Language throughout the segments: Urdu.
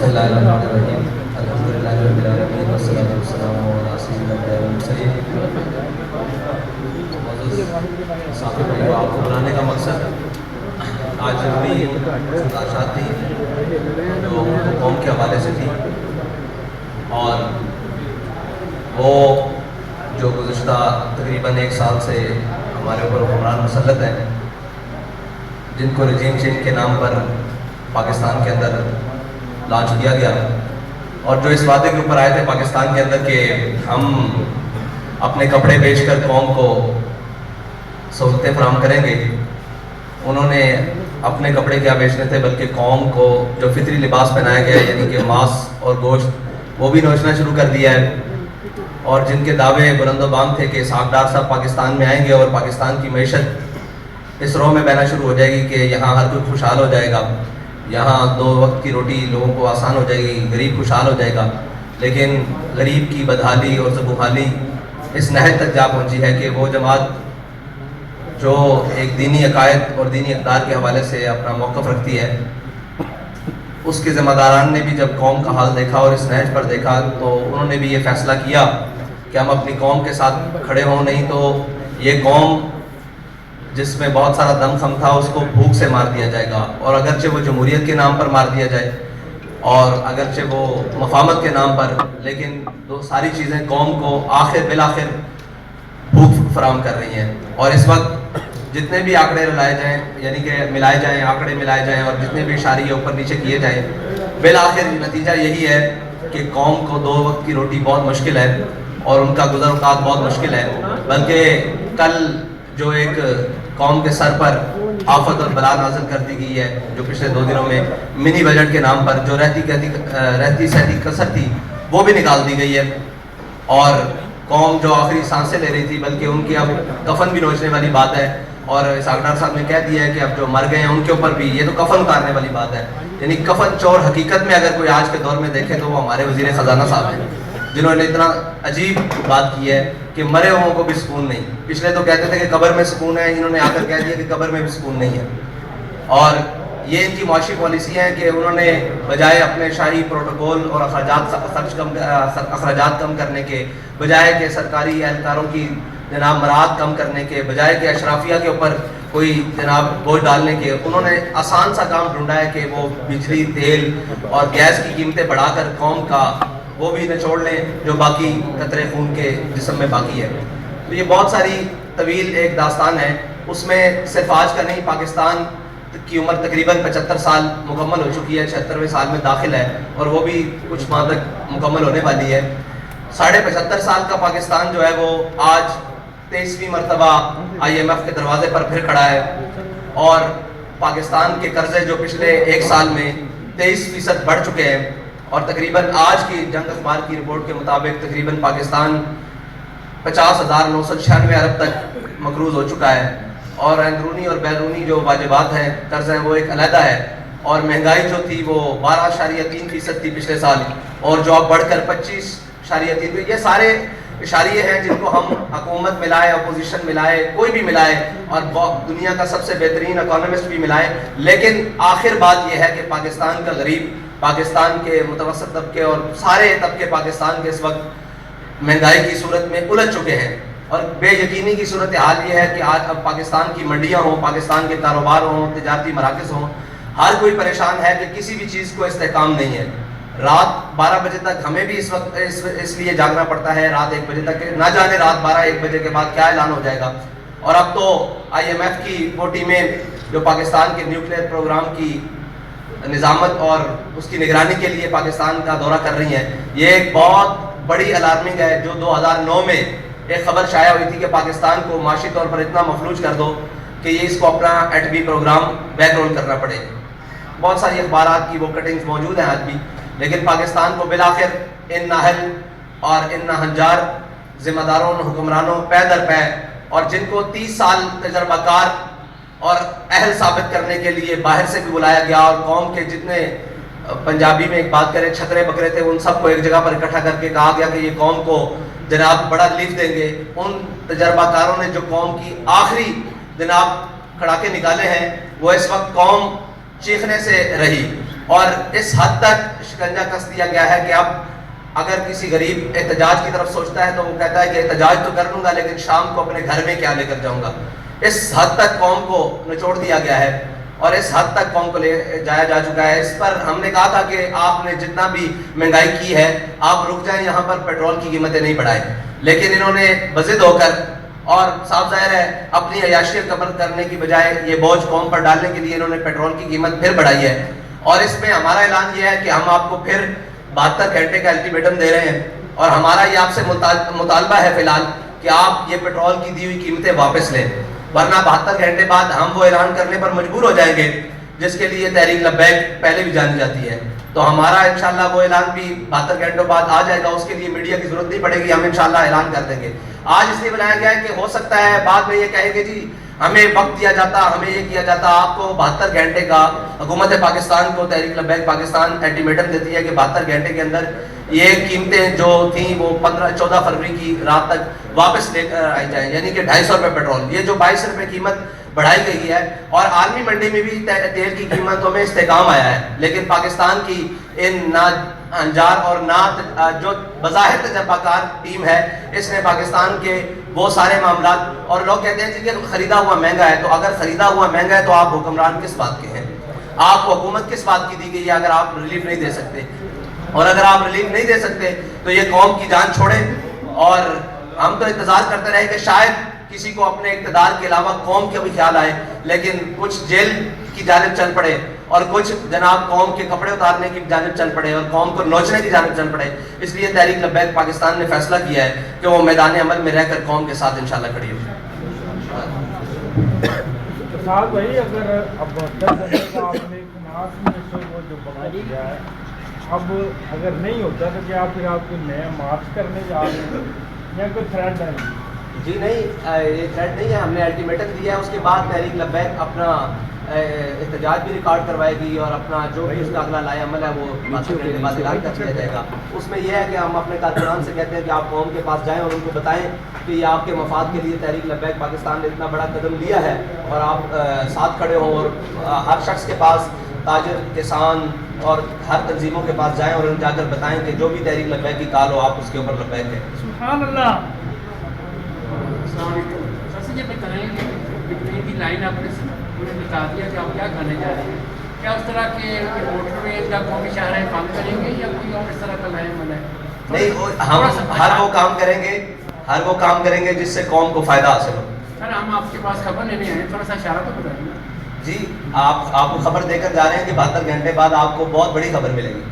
بسم اللہ الرحمن الرحیم الحمدللہ رب العالمین والصلاۃ والسلام علی سیدنا المرسلین۔ ساتھی بھائیو، آپ کو بلانے کا مقصد آج ضروری گزارشات تھی جو قوم کے حوالے سے تھی، اور وہ جو گزشتہ تقریباً 1 سال سے ہمارے اوپر حکمران مسلط ہیں، جن کو رجیم چینج کے نام پر پاکستان کے اندر لانچ کیا گیا، اور جو اس وعدے کے اوپر آئے تھے پاکستان کے اندر کہ ہم اپنے کپڑے بیچ کر قوم کو سہولتیں فراہم کریں گے، انہوں نے اپنے کپڑے کیا بیچنے تھے بلکہ قوم کو جو فطری لباس پہنایا گیا ہے، یعنی کہ ماس اور گوشت، وہ بھی نوچنا شروع کر دیا ہے۔ اور جن کے دعوے بلند و بام تھے کہ اسحاق ڈار صاحب پاکستان میں آئیں گے اور پاکستان کی معیشت اس رو میں بہنا شروع ہو جائے گی کہ یہاں ہر کوئی خوشحال ہو جائے گا، یہاں 2 وقت کی روٹی لوگوں کو آسان ہو جائے گی، غریب خوشحال ہو جائے گا، لیکن غریب کی بدحالی اور زبوحالی اس نہج تک جا پہنچی ہے کہ وہ جماعت جو ایک دینی عقائد اور دینی اقدار کے حوالے سے اپنا موقف رکھتی ہے، اس کے ذمہ داران نے بھی جب قوم کا حال دیکھا اور اس نہج پر دیکھا تو انہوں نے بھی یہ فیصلہ کیا کہ ہم اپنی قوم کے ساتھ کھڑے ہوں، نہیں تو یہ قوم جس میں بہت سارا دم خم تھا اس کو بھوک سے مار دیا جائے گا، اور اگرچہ وہ جمہوریت کے نام پر مار دیا جائے اور اگرچہ وہ مفاہمت کے نام پر، لیکن ساری چیزیں قوم کو بالآخر بھوک فراہم کر رہی ہیں۔ اور اس وقت جتنے بھی آنکڑے لائے جائیں، یعنی کہ آنکڑے ملائے جائیں اور جتنے بھی اشاریے اوپر نیچے کیے جائیں، بالآخر نتیجہ یہی ہے کہ قوم کو 2 وقت کی روٹی بہت مشکل ہے اور ان کا گزر اوقات بہت مشکل ہے، بلکہ کل جو ایک قوم کے سر پر آفت اور بلا نازل کر دی گئی ہے، جو پچھلے 2 دنوں میں منی بجٹ کے نام پر جو رہتی سہتی کسر تھی وہ بھی نکال دی گئی ہے، اور قوم جو آخری سانسیں لے رہی تھی بلکہ ان کی اب کفن بھی نوچنے والی بات ہے، اور اسحاق ڈار صاحب نے کہہ دیا ہے کہ اب جو مر گئے ہیں ان کے اوپر بھی یہ تو کفن اتارنے والی بات ہے۔ یعنی کفن چور حقیقت میں اگر کوئی آج کے دور میں دیکھے تو وہ ہمارے وزیر خزانہ صاحب ہیں، جنہوں نے اتنا عجیب بات کی ہے کہ مرے ہوئوں کو بھی سکون نہیں۔ پچھلے تو کہتے تھے کہ قبر میں سکون ہے، انہوں نے آ کر کہہ دیا کہ قبر میں بھی سکون نہیں ہے۔ اور یہ ان کی معاشی پالیسی ہے کہ انہوں نے بجائے اپنے شاہی پروٹوکول اور اخراجات کم کرنے کے، بجائے کہ سرکاری اہلکاروں کی جناب مراعات کم کرنے کے، بجائے کہ اشرافیہ کے اوپر کوئی جناب بوجھ ڈالنے کے، انہوں نے آسان سا کام ڈھونڈا ہے کہ وہ بجلی، تیل اور گیس کی قیمتیں بڑھا کر قوم کا وہ بھی نچوڑ لیں جو باقی قطرے خون کے جسم میں باقی ہے۔ تو یہ بہت ساری طویل ایک داستان ہے، اس میں صرف آج کا نہیں، پاکستان کی عمر تقریباً 75 سال مکمل ہو چکی ہے، 76ویں سال میں داخل ہے، اور وہ بھی کچھ ماہ تک مکمل ہونے والی ہے۔ 75.5 سال کا پاکستان جو ہے وہ آج 23ویں مرتبہ IMF کے دروازے پر پھر کھڑا ہے، اور پاکستان کے قرضے جو پچھلے 1 سال میں 23% بڑھ چکے ہیں، اور تقریباً آج کی جنگ اخبار کی رپورٹ کے مطابق تقریباً پاکستان 50,996 ارب تک مقروض ہو چکا ہے، اور اندرونی اور بیرونی جو واجبات ہیں، قرض ہیں، وہ ایک علیحدہ ہے، اور مہنگائی جو تھی وہ 12.3% تھی پچھلے سال، اور جو اب بڑھ کر 25.3۔ یہ سارے اشاریے ہیں جن کو ہم حکومت ملائے، اپوزیشن ملائے، کوئی بھی ملائے، اور دنیا کا سب سے بہترین اکانومسٹ بھی ملائے، لیکن آخر بات یہ ہے کہ پاکستان کا غریب، پاکستان کے متوسط طبقے اور سارے طبقے پاکستان کے اس وقت مہنگائی کی صورت میں الجھ چکے ہیں، اور بے یقینی کی صورتحال یہ ہے کہ آج اب پاکستان کی منڈیاں ہوں، پاکستان کے کاروبار ہوں، تجارتی مراکز ہوں، ہر کوئی پریشان ہے کہ کسی بھی چیز کو استحکام نہیں ہے۔ رات 12 بجے تک ہمیں بھی اس وقت اس لیے جاگنا پڑتا ہے، رات 1 بجے تک، نہ جانے رات 12-1 بجے کے بعد کیا اعلان ہو جائے گا۔ اور اب تو IMF کی وہ ٹیمیں جو پاکستان کے نیوکلیئر پروگرام کی نظامت اور اس کی نگرانی کے لیے پاکستان کا دورہ کر رہی ہیں، یہ ایک بہت بڑی الارمنگ ہے۔ جو 2009 میں ایک خبر شائع ہوئی تھی کہ پاکستان کو معاشی طور پر اتنا مفلوج کر دو کہ یہ اس کو اپنا ایٹمی پروگرام بیک رول کرنا پڑے، بہت ساری اخبارات کی وہ کٹنگز موجود ہیں آج بھی، لیکن پاکستان کو بالآخر ان نااہل اور ان ناہنجار ذمہ داروں، حکمرانوں پے در پے، اور جن کو 30 سال تجربہ کار اور اہل ثابت کرنے کے لیے باہر سے بھی بلایا گیا، اور قوم کے جتنے پنجابی میں ایک بات کریں چھترے بکرے تھے، ان سب کو ایک جگہ پر اکٹھا کر کے کہا گیا کہ یہ قوم کو جناب بڑا لیف دیں گے۔ ان تجربہ کاروں نے جو قوم کی آخری جناب کھڑا کے نکالے ہیں، وہ اس وقت قوم چیخنے سے رہی۔ اور اس حد تک شکنجہ کس دیا گیا ہے کہ اب اگر کسی غریب احتجاج کی طرف سوچتا ہے تو وہ کہتا ہے کہ احتجاج تو کر لوں گا لیکن شام کو اپنے گھر میں کیا لے کر جاؤں گا. اس حد تک قوم کو نچوڑ دیا گیا ہے اور اس حد تک قوم کو لے جایا جا چکا ہے. اس پر ہم نے کہا تھا کہ آپ نے جتنا بھی مہنگائی کی ہے آپ رک جائیں, یہاں پر پیٹرول کی قیمتیں نہیں بڑھائیں, لیکن انہوں نے بضد ہو کر اور صاف ظاہر ہے اپنی عیاشیت قبر کرنے کی بجائے یہ بوجھ قوم پر ڈالنے کے لیے انہوں نے پیٹرول کی قیمت پھر بڑھائی ہے. اور اس میں ہمارا اعلان یہ ہے کہ ہم آپ کو پھر 72 گھنٹے کا الٹیمیٹم دے رہے ہیں اور ہمارا یہ آپ سے مطالبہ ہے فی الحال کہ آپ یہ پیٹرول کی دی ہوئی قیمتیں واپس لیں, ورنہ 72 گھنٹے بعد ہم وہ اعلان کرنے پر مجبور ہو جائیں گے جس کے لیے تحریک لبیک پہلے بھی جانی جاتی ہے. تو ہمارا انشاءاللہ وہ اعلان بھی 72 گھنٹوں بعد آ جائے گا, اس کے لیے میڈیا کی ضرورت نہیں پڑے گی, ہم انشاءاللہ اعلان کر دیں گے. آج اس لیے بنایا گیا ہے کہ ہو سکتا ہے بعد میں یہ کہیں گے جی ہمیں وقت دیا جاتا, ہمیں یہ کیا جاتا. آپ کو 72 گھنٹے کا حکومت پاکستان کو تحریک لبیک پاکستان الٹیمیٹم دیتی ہے کہ 72 گھنٹے کے اندر یہ قیمتیں جو تھیں وہ 14 فروری کی رات تک واپس لے کر آئی جائیں, یعنی کہ 250 روپے پیٹرول, یہ جو 22 روپے قیمت بڑھائی گئی ہے. اور عالمی منڈی میں بھی تیل کی قیمتوں میں استحکام آیا ہے, لیکن پاکستان کی ان نا انجار اور نہ جو بظاہر تجربہ کار ٹیم ہے اس نے پاکستان کے وہ سارے معاملات, اور لوگ کہتے ہیں کہ خریدا ہوا مہنگا ہے, تو اگر خریدا ہوا مہنگا ہے تو آپ حکمران کس بات کے ہیں, آپ کو حکومت کس بات کی دی گئی ہے اگر آپ ریلیف نہیں دے سکتے. اور اگر آپ ریلیف نہیں دے سکتے تو یہ قوم کی جان چھوڑیں. اور ہم تو انتظار کرتے رہے کہ شاید کسی کو اپنے اقتدار کے علاوہ قوم کے بھی خیال آئے, لیکن کچھ جیل کی جانب چل پڑے اور کچھ جناب قوم کے کپڑے اتارنے کی جانب چل پڑے اور قوم کو نوچنے کی جانب چل پڑے. اس لیے تحریک لبیک پاکستان نے فیصلہ کیا ہے کہ وہ میدان عمل میں رہ کر قوم کے ساتھ انشاءاللہ کھڑی ہوگی. صاحب بھائی اگر اب 10 گھنٹے کا آپ نے کناس میں سے وہ جو بنا دیا ہے, اب اگر نہیں ہوتا تو کیا پھر آپ کوئی نیا مارچ کرنے جا رہے ہیں یا کوئی تھریڈ ہے؟ جی نہیں, یہ تھریڈ نہیں ہے, ہم نے الٹیمیٹم دیا ہے. اس کے بعد تحریک لبیک اپنا احتجاج بھی ریکارڈ کروائے گی اور اپنا جو بھی اس کا اگلا لائے عمل ہے وہ 72 گھنٹے بعد اعلان کر دیا جائے گا. اس میں یہ ہے کہ ہم اپنے کارکنان سے کہتے ہیں کہ آپ قوم کے پاس جائیں اور ان کو بتائیں کہ یہ آپ کے مفاد کے لیے تحریک لبیک پاکستان نے اتنا بڑا قدم لیا ہے اور آپ ساتھ کھڑے ہوں, اور ہر شخص کے پاس, تاجر, کسان اور ہر تنظیموں کے پاس جائیں اور ان جا کر بتائیں کہ جو بھی تحریک لبیک کی کال ہو آپ اس کے اوپر لبیک ہے. سبحان اللہ. السلام علیکم. سر سے یہ بتائیں کہ بٹوین کی لائن آپ نے بتا دیا کہ آپ کیا کرنے جا رہے ہیں, کیا اس طرح کے موٹر ویز کا قومی شاہراہیں کام کریں گے یا کوئی اور اس طرح کا لائن بنا ہے؟ نہیں, ہم ہر وہ کام کریں گے جس سے قوم کو فائدہ حاصل ہو. سر ہم آپ کے پاس خبر لینے آئے ہیں, تھوڑا سا اشارہ تو بتائیں گے. جی آپ کو خبر دے کر جا رہے ہیں کہ 72 گھنٹے بعد آپ کو بہت بڑی خبر ملے گی.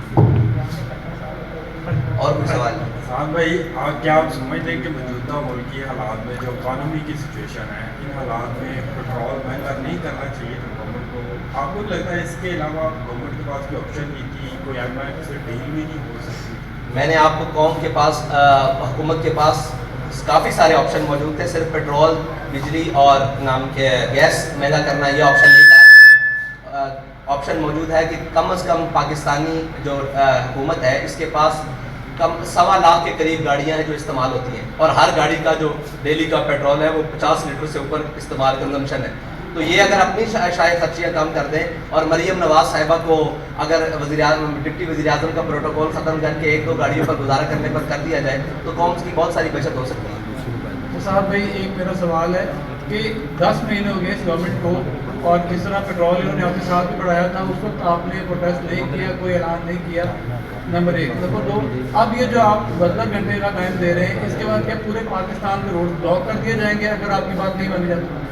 اور کوئی سوال؟ صاحب بھائی کیا آپ سمجھتے ہیں کہ موجودہ ملکی حالات میں جو اکانومی کی سچویشن ہے, ان حالات میں پیٹرول مہنگا نہیں کرنا چاہیے گورنمنٹ کو؟ آپ کو لگتا ہے اس کے علاوہ گورنمنٹ کے پاس کوئی آپشن نہیں تھی, کوئی ایم آئی سے ڈیل بھی نہیں ہو سکتی؟ میں نے آپ کو قوم کے پاس, حکومت کے پاز کافی سارے آپشن موجود تھے, صرف پیٹرول, بجلی اور نام کے گیس مہنگا کرنا یہ آپشن نہیں تھا. آپشن موجود ہے کہ کم از کم پاکستانی جو حکومت ہے اس کے پاس کم 1.25 لاکھ کے قریب گاڑیاں ہیں جو استعمال ہوتی ہیں, اور ہر گاڑی کا جو ڈیلی کا پیٹرول ہے وہ 50 لیٹر سے اوپر استعمال کنزمپشن ہے. تو یہ اگر اپنی شائع خرچیاں کم کر دیں اور مریم نواز صاحبہ کو اگر ڈپٹی وزیر اعظم کا پروٹوکول ختم کر کے 1-2 گاڑیوں پر گزارا کرنے پر کر دیا جائے تو قوم کی بہت ساری بچت ہو سکتی ہے. صاحب بھائی ایک میرا سوال ہے کہ 10 مہینے ہو گئے اس گورنمنٹ کو اور کس طرح پیٹرول انہوں نے اپنے ساتھ بھی بڑھایا تھا, اس وقت آپ نے پروٹیسٹ نہیں کیا, کوئی اعلان نہیں کیا, نمبر 1. نمبر 2, اب یہ جو آپ 72 گھنٹے کا ٹائم دے رہے ہیں اس کے بعد کیا پورے پاکستان کے روڈ بلاک کر دیے جائیں گے اگر آپ کی بات نہیں مانی جاتی؟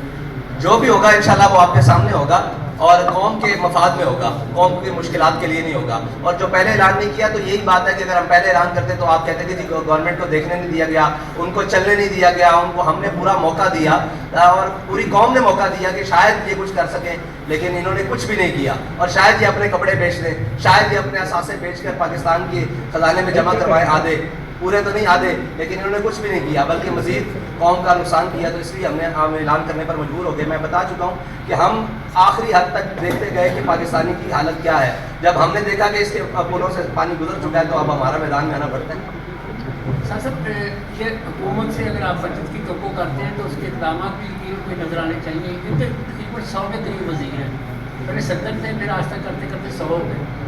جو بھی ہوگا انشاءاللہ وہ آپ کے سامنے ہوگا اور قوم کے مفاد میں ہوگا, قوم کی مشکلات کے لیے نہیں ہوگا. اور جو پہلے اعلان نہیں کیا تو یہی بات ہے کہ اگر ہم پہلے اعلان کرتے تو آپ کہتے کہ جی گورنمنٹ کو دیکھنے نہیں دیا گیا, ان کو چلنے نہیں دیا گیا, ان کو ہم نے پورا موقع دیا اور پوری قوم نے موقع دیا کہ شاید یہ کچھ کر سکیں, لیکن انہوں نے کچھ بھی نہیں کیا. اور شاید یہ اپنے کپڑے بیچ دیں, شاید یہ اپنے اثاثے بیچ کر پاکستان کے خزانے میں جمع کروائے, آدھے پورے تو نہیں آدھے, لیکن انہوں نے کچھ بھی نہیں کیا بلکہ مزید قوم کا نقصان کیا. تو اس لیے ہم اعلان کرنے پر مجبور ہو گئے. میں بتا چکا ہوں کہ ہم آخری حد تک دیکھتے گئے کہ پاکستانی کی حالت کیا ہے. جب ہم نے دیکھا کہ اس کے پلوں سے پانی گزر چکا ہے تو اب ہمارا میدان میں آنا پڑتا ہے. صاحب یہ حکومت سے اگر آپ بچت کی توقع کرتے ہیں تو اس کے اقدامات بھی کوئی نظر آنے چاہیے. تقریباً 100 کے قریب وزیر ہیں, پہلے 70 تھے, پھر آج تک کرتے کرتے 100 ہو گئے.